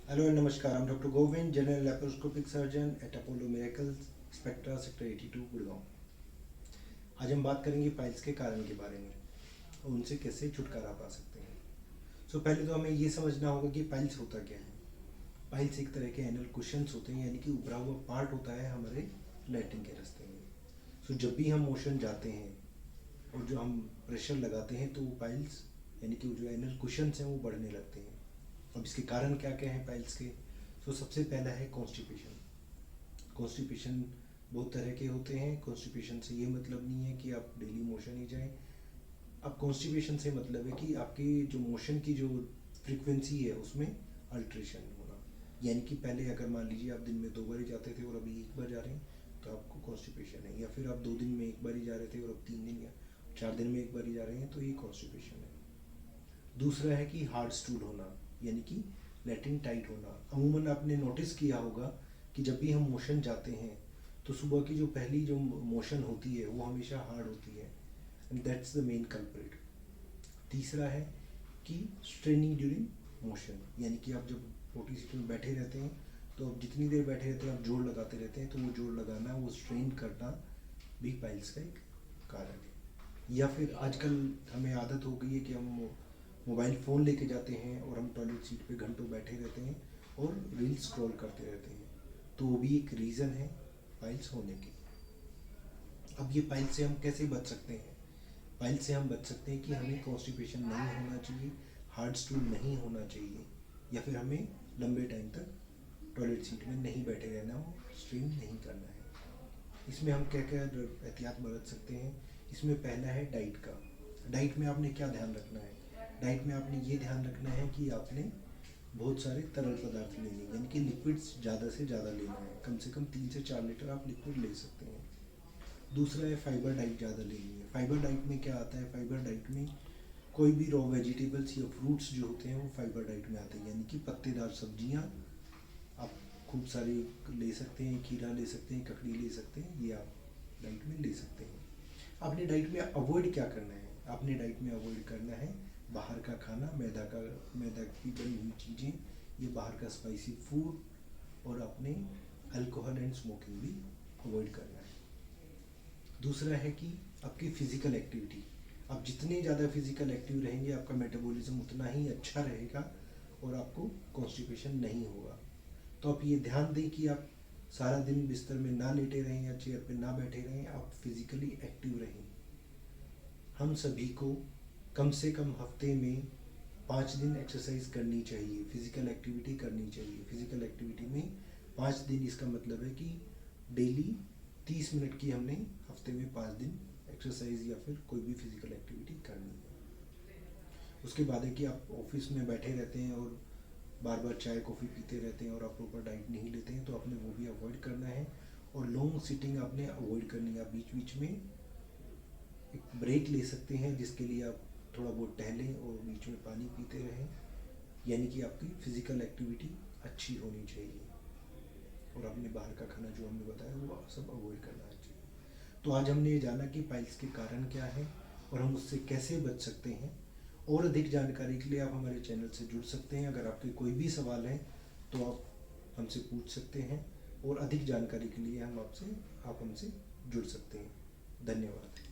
Hello and Namaskar. I'm Dr. Govind, General Laparoscopic Surgeon at Apollo Miracles, Spectra, Sector 82, Gurgaon. आज हम बात करेंगे piles के कारण के बारे में और उनसे कैसे छुटकारा पा सकते हैं। पहले तो हमें ये समझना होगा कि पाइल्स होता क्या है। पाइल्स एक तरह के एनल कुशंस होते हैं, यानी कि उभरा हुआ पार्ट होता है हमारे लैट्रिन के रास्ते में। जब भी हम मोशन जाते हैं और जो हम प्रेशर लगाते हैं तो वो पाइल्स यानी कि जो एनल कुशंस हैं वो बढ़ने लगते हैं। अब इसके कारण क्या क्या हैं पाइल्स के। सबसे पहला है कॉन्स्टिपेशन। कॉन्स्टिपेशन बहुत तरह के होते हैं। कॉन्स्टिपेशन से ये मतलब नहीं है कि आप डेली मोशन ही जाएं। अब कॉन्स्टिपेशन से मतलब है कि आपकी जो मोशन की जो फ्रीक्वेंसी है उसमें अल्ट्रेशन होना, यानी कि पहले अगर मान लीजिए आप दिन में 2 बार ही जाते थे और अभी 1 बार जा रहे हैं तो आपको कॉन्स्टिपेशन है, या फिर आप 2 दिन में 1 बार ही जा रहे थे और अब 3 दिन या 4 दिन में 1 बार ही जा रहे हैं तो ये कॉन्स्टिपेशन है। दूसरा है कि हार्ड स्टूल होना, यानी कि लैट्रिन टाइट होना। अमूमन आपने नोटिस किया होगा कि जब भी हम मोशन जाते हैं तो सुबह की जो पहली जो मोशन होती है वो हमेशा हार्ड होती है, and that's the main culprit. तीसरा है कि स्ट्रेनिंग ड्यूरिंग मोशन, यानी कि आप जब रोटी सीट में बैठे रहते हैं तो आप जितनी देर बैठे रहते हैं आप जोर लगाते रहते हैं, तो वो जोर लगाना, वो स्ट्रेन करना भी पाइल्स का एक कारण है। या फिर आजकल हमें आदत हो गई है कि हम मोबाइल फ़ोन लेके जाते हैं और हम टॉयलेट सीट पे घंटों बैठे रहते हैं और रील स्क्रॉल करते रहते हैं, तो वो भी एक रीज़न है पाइल्स होने की। अब ये पाइल से हम कैसे बच सकते हैं। पाइल से हम बच सकते हैं कि हमें कॉन्स्टिपेशन नहीं होना चाहिए, हार्ड स्टूल नहीं होना चाहिए, या फिर हमें लंबे टाइम तक टॉयलेट सीट में नहीं बैठे रहना हो, स्ट्रेन नहीं करना है। इसमें हम क्या क्या एहतियात बरत सकते हैं। इसमें पहला है डाइट का। डाइट में आपने क्या ध्यान रखना है। डाइट में आपने ये ध्यान रखना है कि आपने बहुत सारे तरल पदार्थ लेने, यानी कि लिक्विड्स ज़्यादा से ज़्यादा लेना है। कम से कम 3 से 4 लीटर आप लिक्विड ले सकते हैं। दूसरा है फाइबर डाइट ज़्यादा लेनी है। फाइबर डाइट में क्या आता है, फाइबर डाइट में कोई भी रॉ वेजिटेबल्स या फ्रूट्स जो होते हैं वो फाइबर डाइट में आते हैं, यानी कि पत्तेदार सब्जियां आप खूब सारी ले सकते हैं, खीरा ले सकते हैं, ककड़ी ले सकते हैं, ये आप डाइट में ले सकते हैं। आपने डाइट में अवॉइड क्या करना है। आपने डाइट में अवॉइड करना है बाहर का खाना, मैदा की बनी हुई चीज़ें, ये बाहर का स्पाइसी फूड, और आपने अल्कोहल एंड स्मोकिंग भी अवॉइड करना है। दूसरा है कि आपकी फ़िज़िकल एक्टिविटी। आप जितने ज़्यादा फिज़िकल एक्टिव रहेंगे आपका मेटाबॉलिज्म उतना ही अच्छा रहेगा और आपको कॉन्स्टिपेशन नहीं होगा। तो आप ये ध्यान दें कि आप सारा दिन बिस्तर में ना लेटे रहें या चेयर पे ना बैठे रहें, आप फिज़िकली एक्टिव रहें। हम सभी को कम से कम हफ्ते में 5 दिन एक्सरसाइज करनी चाहिए, फिज़िकल एक्टिविटी करनी चाहिए। फिज़िकल एक्टिविटी में 5 दिन, इसका मतलब है कि डेली 30 मिनट की हमने हफ्ते में 5 दिन एक्सरसाइज या फिर कोई भी फिज़िकल एक्टिविटी करनी है। उसके बाद है कि आप ऑफिस में बैठे रहते हैं और बार बार चाय कॉफ़ी पीते रहते हैं और आप प्रॉपर डाइट नहीं लेते हैं, तो आपने वो भी अवॉइड करना है। और लॉन्ग सिटिंग आपने अवॉइड करनी है। आप बीच बीच में एक ब्रेक ले सकते हैं जिसके लिए आप थोड़ा बहुत टहलें और बीच में पानी पीते रहें, यानी कि आपकी फ़िज़िकल एक्टिविटी अच्छी होनी चाहिए। और आपने बाहर का खाना जो हमने बताया वो सब अवॉइड करना चाहिए। तो आज हमने ये जाना कि पाइल्स के कारण क्या है और हम उससे कैसे बच सकते हैं। और अधिक जानकारी के लिए आप हमारे चैनल से जुड़ सकते हैं। अगर आपके कोई भी सवाल हैं तो आप हमसे पूछ सकते हैं, और अधिक जानकारी के लिए आप हमसे जुड़ सकते हैं। धन्यवाद।